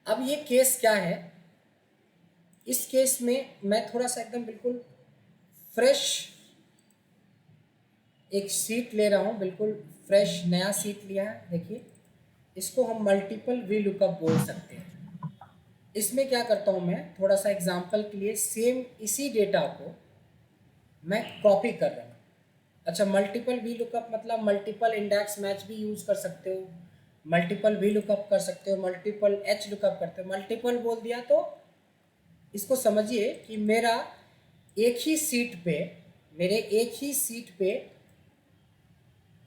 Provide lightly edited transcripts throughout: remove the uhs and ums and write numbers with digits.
अब ये केस क्या है, इस केस में मैं थोड़ा सा एकदम बिल्कुल फ्रेश एक सीट ले रहा हूँ, बिल्कुल फ्रेश नया सीट लिया है। देखिए, इसको हम मल्टीपल वी लुकअप बोल सकते हैं। इसमें क्या करता हूँ मैं, थोड़ा सा एग्जांपल के लिए सेम इसी डेटा को मैं कॉपी कर रहा हूँ। अच्छा, मल्टीपल वी लुकअप मतलब मल्टीपल इंडेक्स मैच भी यूज़ कर सकते हो, मल्टीपल वी लुकअप कर सकते हो, मल्टीपल एच लुकअप करते हो। मल्टीपल बोल दिया तो इसको समझिए कि मेरा एक ही सीट पे, मेरे एक ही सीट पे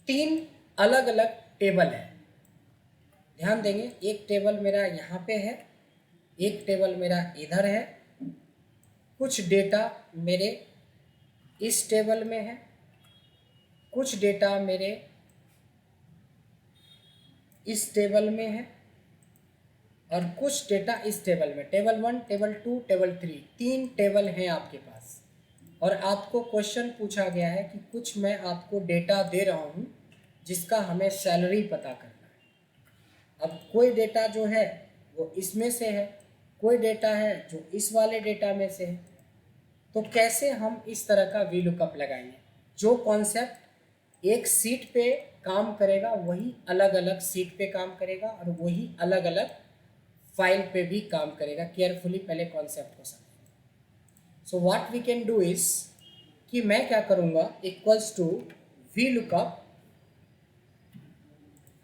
3 अलग अलग टेबल है। ध्यान देंगे, एक टेबल मेरा यहाँ पे है, एक टेबल मेरा इधर है, कुछ डेटा मेरे इस टेबल में है, कुछ डेटा मेरे इस टेबल में है, और कुछ डेटा इस टेबल में। टेबल 1, टेबल 2, टेबल 3, 3 टेबल हैं आपके पास। और आपको क्वेश्चन पूछा गया है कि कुछ मैं आपको डेटा दे रहा हूँ जिसका हमें सैलरी पता करना है। अब कोई डेटा जो है वो इसमें से है, कोई डेटा है जो इस वाले डेटा में से है। तो कैसे हम इस तरह का वी लुकअप लगाएंगे? जो कॉन्सेप्ट एक सीट पे काम करेगा वही अलग अलग सीट पे काम करेगा, और वही अलग अलग फाइल पे भी काम करेगा। केयरफुली पहले कॉन्सेप्ट को समझें। So what we can do is कि मैं क्या करूँगा, इक्वल्स टू वी लुकअप।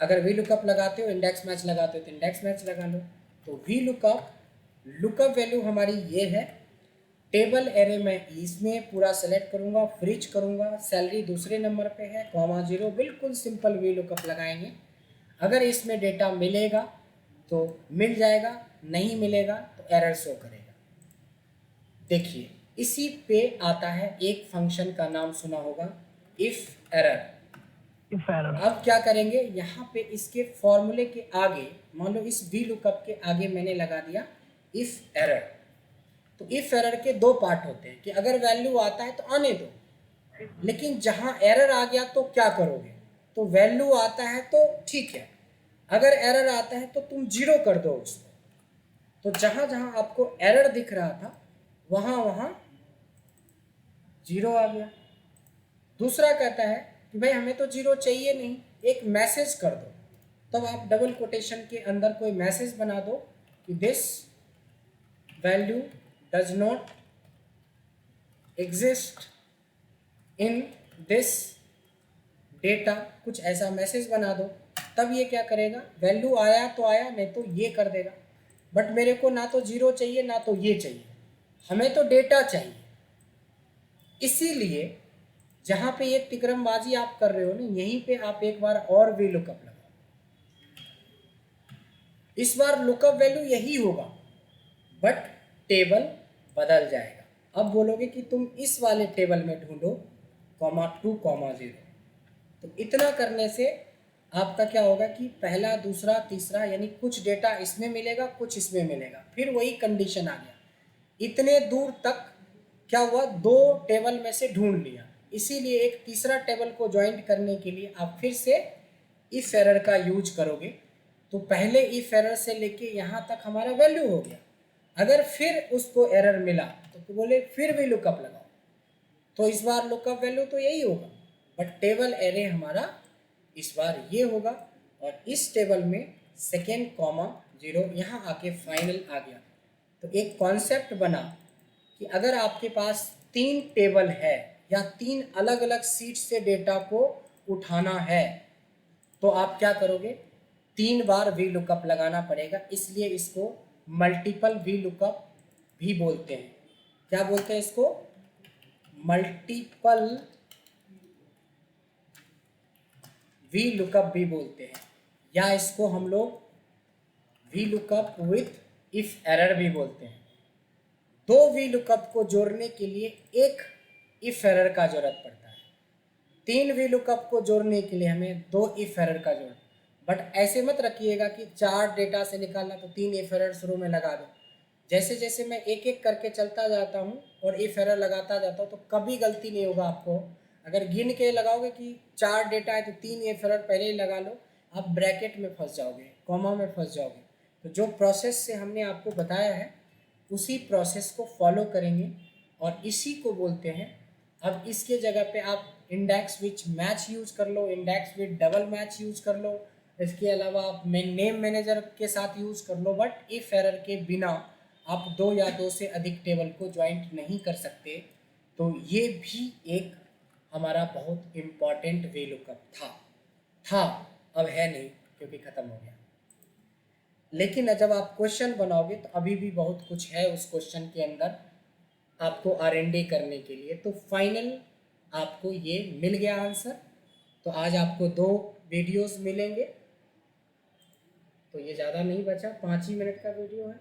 अगर वी लुकअप लगाते हो, इंडेक्स मैच लगाते हो तो इंडेक्स मैच लगा लो। तो वी लुकअप, लुकअप वैल्यू हमारी ये है, टेबल एरे में इसमें पूरा सेलेक्ट करूँगा, फ्रिज करूँगा, सैलरी दूसरे नंबर पे है, कॉमा 0, बिल्कुल सिंपल वी लुकअप लगाएंगे। अगर इसमें डेटा मिलेगा तो मिल जाएगा, नहीं मिलेगा तो एरर शो करेगा। देखिए, इसी पे आता है एक फंक्शन का नाम सुना होगा, इफ एरर। अब क्या करेंगे, यहाँ पे इसके फॉर्मूले के आगे, मान लो इस वी लुकअप के आगे मैंने लगा दिया इफ एरर। तो इफ एरर के दो पार्ट होते हैं कि अगर वैल्यू आता है तो आने दो, लेकिन जहाँ एरर आ गया तो क्या करोगे? तो वैल्यू आता है तो ठीक है, अगर एरर आता है तो तुम 0 कर दो उसको। तो जहाँ जहाँ आपको एरर दिख रहा था वहाँ वहाँ 0 आ गया। दूसरा कहता है कि भाई हमें तो 0 चाहिए नहीं, एक मैसेज कर दो। तब आप डबल कोटेशन के अंदर कोई मैसेज बना दो कि this value does not exist in this data, कुछ ऐसा मैसेज बना दो। तब ये क्या करेगा, वैल्यू आया तो आया, नहीं तो ये कर देगा। बट मेरे को ना तो 0 चाहिए ना तो ये चाहिए, हमें तो डेटा चाहिए। इसीलिए जहाँ पे ये तिकरमबाजी आप कर रहे हो ना, यहीं पे आप एक बार और भी लुकअप लगाओ। इस बार लुकअप वैल्यू यही होगा, बट टेबल बदल जाएगा। अब बोलोगे कि तुम इस वाले टेबल में ढूंढो, कॉमा 2, कॉमा 0। तो इतना करने से आपका क्या होगा कि पहला, दूसरा, तीसरा, यानी कुछ डेटा इसमें मिलेगा, कुछ इसमें मिलेगा। फिर वही कंडीशन आ गया, इतने दूर तक क्या हुआ, 2 टेबल में से ढूंढ लिया। इसीलिए एक तीसरा टेबल को ज्वाइंट करने के लिए आप फिर से इफ एरर का यूज करोगे। तो पहले इफ एरर से लेके यहाँ तक हमारा वैल्यू हो गया। अगर फिर उसको एरर मिला तो बोले फिर भी लुकअप लगाओ। तो इस बार लुकअप वैल्यू तो यही होगा, बट टेबल एरे हमारा इस बार ये होगा। और इस टेबल में सेकेंड कॉमा 0 यहाँ आके फाइनल आ गया। तो एक कॉन्सेप्ट बना कि अगर आपके पास 3 टेबल है या 3 अलग अलग सीट से डेटा को उठाना है तो आप क्या करोगे, 3 बार वी लुकअप लगाना पड़ेगा। इसलिए इसको मल्टीपल वी लुकअप भी बोलते हैं। क्या बोलते हैं इसको? मल्टीपल वी लुकअप भी बोलते हैं, या इसको हम लोग V lookup with if error भी बोलते हैं। 2 वी लुकअप को जोड़ने के लिए एक इफ एरर का जरूरत पड़ता है, 3 वी लुकअप को जोड़ने के लिए हमें 2 इफ एरर का जरूरत। बट ऐसे मत रखिएगा कि 4 डेटा से निकालना तो 3 इफ एरर शुरू में लगा दो। जैसे जैसे मैं एक एक करके चलता जाता हूँ और इफ एरर लगाता जाता हूँ तो कभी गलती नहीं होगा आपको। अगर गिन के लगाओगे कि 4 डेटा है तो 3 इफ एरर पहले ही लगा लो, आप ब्रैकेट में फंस जाओगे, कॉमा में फंस जाओगे। तो जो प्रोसेस से हमने आपको बताया है उसी प्रोसेस को फॉलो करेंगे और इसी को बोलते हैं। अब इसके जगह पे आप इंडेक्स विच मैच यूज कर लो, index with double match use कर लो, इसके अलावा आप नेम मैनेजर के साथ यूज कर लो, बट इफ एरर के बिना आप 2 या 2 से अधिक टेबल को ज्वाइंट नहीं कर सकते। तो ये भी एक हमारा बहुत इम्पॉर्टेंट वे लुकअप था, अब है नहीं क्योंकि ख़त्म हो गया। लेकिन जब आप क्वेश्चन बनाओगे तो अभी भी बहुत कुछ है उस क्वेश्चन के अंदर आपको R&D करने के लिए। तो फाइनल आपको ये मिल गया आंसर। तो आज आपको 2 वीडियोस मिलेंगे, तो ये ज़्यादा नहीं बचा, 5 ही मिनट का वीडियो है।